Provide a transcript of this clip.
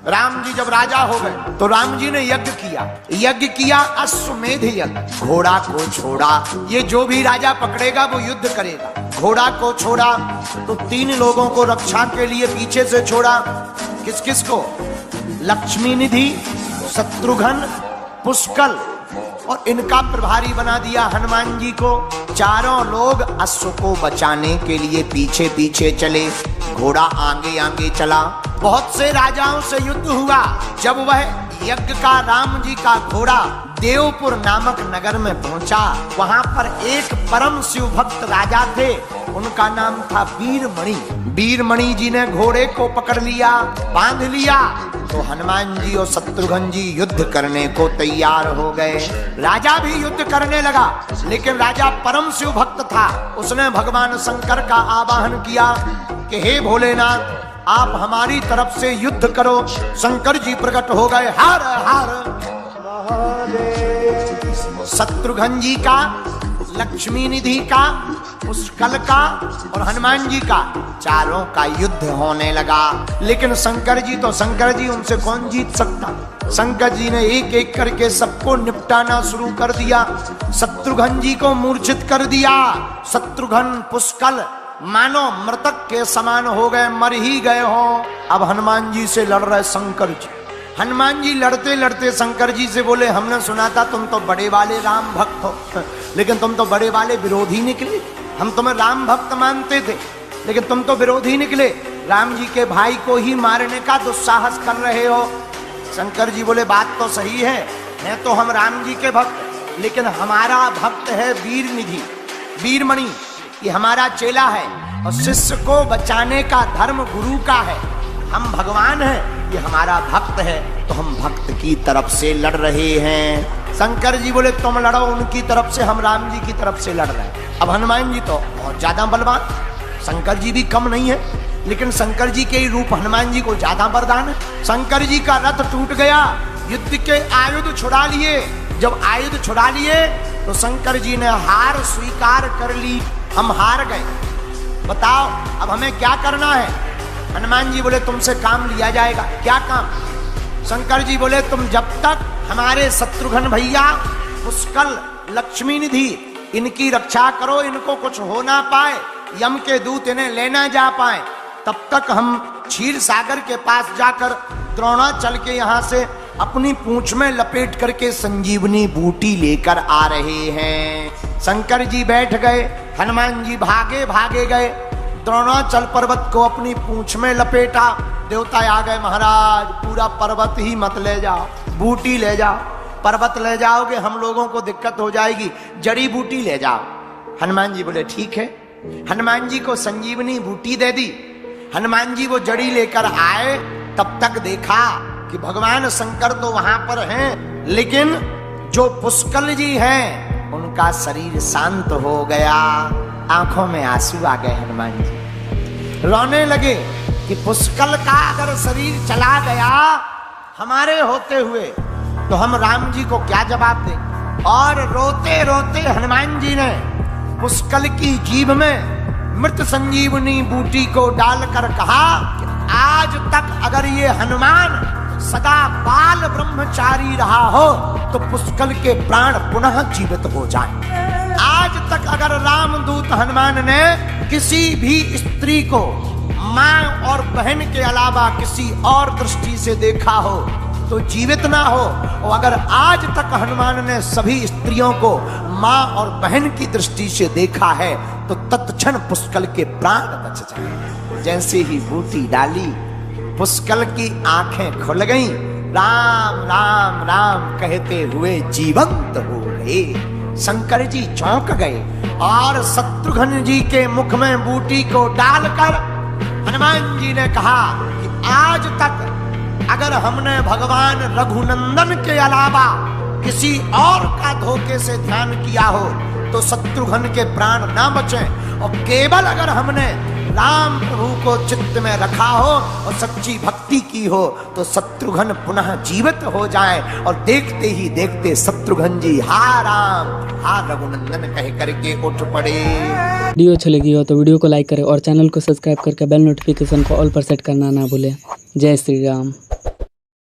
राम जी जब राजा हो गए तो राम जी ने यज्ञ किया अश्वमेध यज्ञ। घोड़ा को छोड़ा, ये जो भी राजा पकड़ेगा वो युद्ध करेगा। घोड़ा को छोड़ा तो 3 लोगों को रक्षा के लिए पीछे से छोड़ा। किस किस को? लक्ष्मी निधि, शत्रुघ्न, पुष्कल, और इनका प्रभारी बना दिया हनुमान जी को। चारों लोग अश्व को बचाने के लिए पीछे पीछे चले, घोड़ा आगे आगे चला। बहुत से राजाओं से युद्ध हुआ। जब वह यज्ञ का राम जी का घोड़ा देवपुर नामक नगर में पहुंचा, वहां पर एक परम शिव भक्त राजा थे, उनका नाम था वीरमणि। वीरमणि जी ने घोड़े को पकड़ लिया, बांध लिया, तो हनुमान जी और शत्रुघ्न जी युद्ध करने को तैयार हो गए। राजा भी युद्ध करने लगा, लेकिन राजा परम शिव भक्त था। उसने भगवान शंकर का आवाहन किया कि हे भोलेनाथ, आप हमारी तरफ से युद्ध करो। शंकर जी प्रकट हो गए। हर हर शत्रुघ्न जी का, लक्ष्मी निधि का, पुष्कल का और हनुमान जी का, चारों का युद्ध होने लगा। लेकिन शंकर जी उनसे कौन जीत सकता? शंकर जी ने एक एक करके सबको निपटाना शुरू कर दिया। शत्रुघ्न जी को मूर्छित कर दिया। शत्रुघ्न, पुष्कल मानो मृतक के समान हो गए, मर ही गए हो। अब हनुमान जी से लड़ रहे शंकर जी। हनुमान जी लड़ते लड़ते शंकर जी से बोले, हमने सुना था तुम तो बड़े वाले राम भक्त हो, लेकिन तुम तो बड़े वाले विरोधी निकले। हम तुम्हें राम भक्त मानते थे, लेकिन तुम तो विरोधी निकले। राम जी के भाई को ही मारने का दुस्साहस कर रहे हो। शंकर जी बोले, बात तो सही है तो हम राम जी के भक्त, लेकिन हमारा भक्त है वीरनिधि, वीरमणि, ये हमारा चेला है और शिष्य को बचाने का धर्म गुरु का है। हम भगवान हैं, ये हमारा भक्त है, तो हम भक्त की तरफ से लड़ रहे हैं। शंकर जी बोले, तुम लड़ो उनकी तरफ से, हम राम जी की तरफ से लड़ रहे हैं। अब हनुमान जी तो बहुत ज्यादा बलवान, शंकर जी भी कम नहीं है, लेकिन शंकर जी के रूप हनुमान जी को ज्यादा वरदान है। शंकर जी का रथ टूट गया, युद्ध के आयुध छुड़ा लिए। जब आयुध छुड़ा लिए तो शंकर जी ने हार स्वीकार कर ली, हम हार गए, बताओ अब हमें क्या करना है? हनुमान जी बोले, तुमसे काम लिया जाएगा। क्या काम? शंकर जी बोले, तुम जब तक हमारे शत्रुघ्न भैया, पुष्कल, लक्ष्मी निधि, इनकी रक्षा करो, इनको कुछ हो ना पाए, यम के दूत इन्हें लेना जा पाए, तब तक हम क्षीर सागर के पास जाकर द्रोणाचल के यहाँ से अपनी पूंछ में लपेट करके संजीवनी बूटी लेकर आ रहे हैं। शंकर जी बैठ गए, हनुमान जी भागे भागे गए, द्रोणाचल पर्वत को अपनी पूंछ में लपेटा। देवता आ गए, महाराज पूरा पर्वत ही मत ले जाओ, बूटी ले जाओ। पर्वत ले जाओगे हम लोगों को दिक्कत हो जाएगी, जड़ी बूटी ले जाओ। हनुमान जी बोले, ठीक है। हनुमान जी को संजीवनी बूटी दे दी। हनुमान जी वो जड़ी लेकर आए, तब तक देखा कि भगवान शंकर तो वहां पर हैं, लेकिन जो पुष्कल जी हैं उनका शरीर शांत हो गया। आंखों में आंसू आ गए। हनुमान जी रोने लगे कि पुष्कल का अगर शरीर चला गया हमारे होते हुए, तो हम राम जी को क्या जवाब दें? और रोते रोते हनुमान जी ने पुष्कल की जीभ में मृत संजीवनी बूटी को डालकर कहा कि आज तक अगर ये हनुमान सदा बाल ब्रह्मचारी रहा हो तो पुष्कल के प्राण पुनः जीवित हो जाए। आज तक अगर रामदूत हनुमान ने किसी भी स्त्री को मां और बहन के अलावा किसी और दृष्टि से देखा हो तो जीवित ना हो, और अगर आज तक हनुमान ने सभी स्त्रियों को मां और बहन की दृष्टि से देखा है तो तत्क्षण पुष्कल के प्राण बच जाए। जैसे ही बूटी डाली, पुष्कल की आंखें खुल गईं, राम राम राम कहते हुए जीवंत हो गए। शंकर जी चौंक गए और शत्रुघ्न जी के मुख में बूटी को डालकर हनुमान जी ने कहा कि आज तक अगर हमने भगवान रघुनंदन के अलावा किसी और का धोखे से ध्यान किया हो तो शत्रुघ्न के प्राण ना बचे, और केवल अगर हमने राम प्रभु को चित्त में रखा हो और सच्ची भक्ति की हो तो शत्रुघ्न पुनः जीवित हो जाए। और देखते ही देखते शत्रुघ्न जी हा राम हा रघुनंदन कह करके उठ पड़े। वीडियो अच्छी लगी हो तो वीडियो को लाइक करें और चैनल को सब्सक्राइब करके बेल नोटिफिकेशन को ऑल पर सेट करना ना भूलें। जय श्री राम।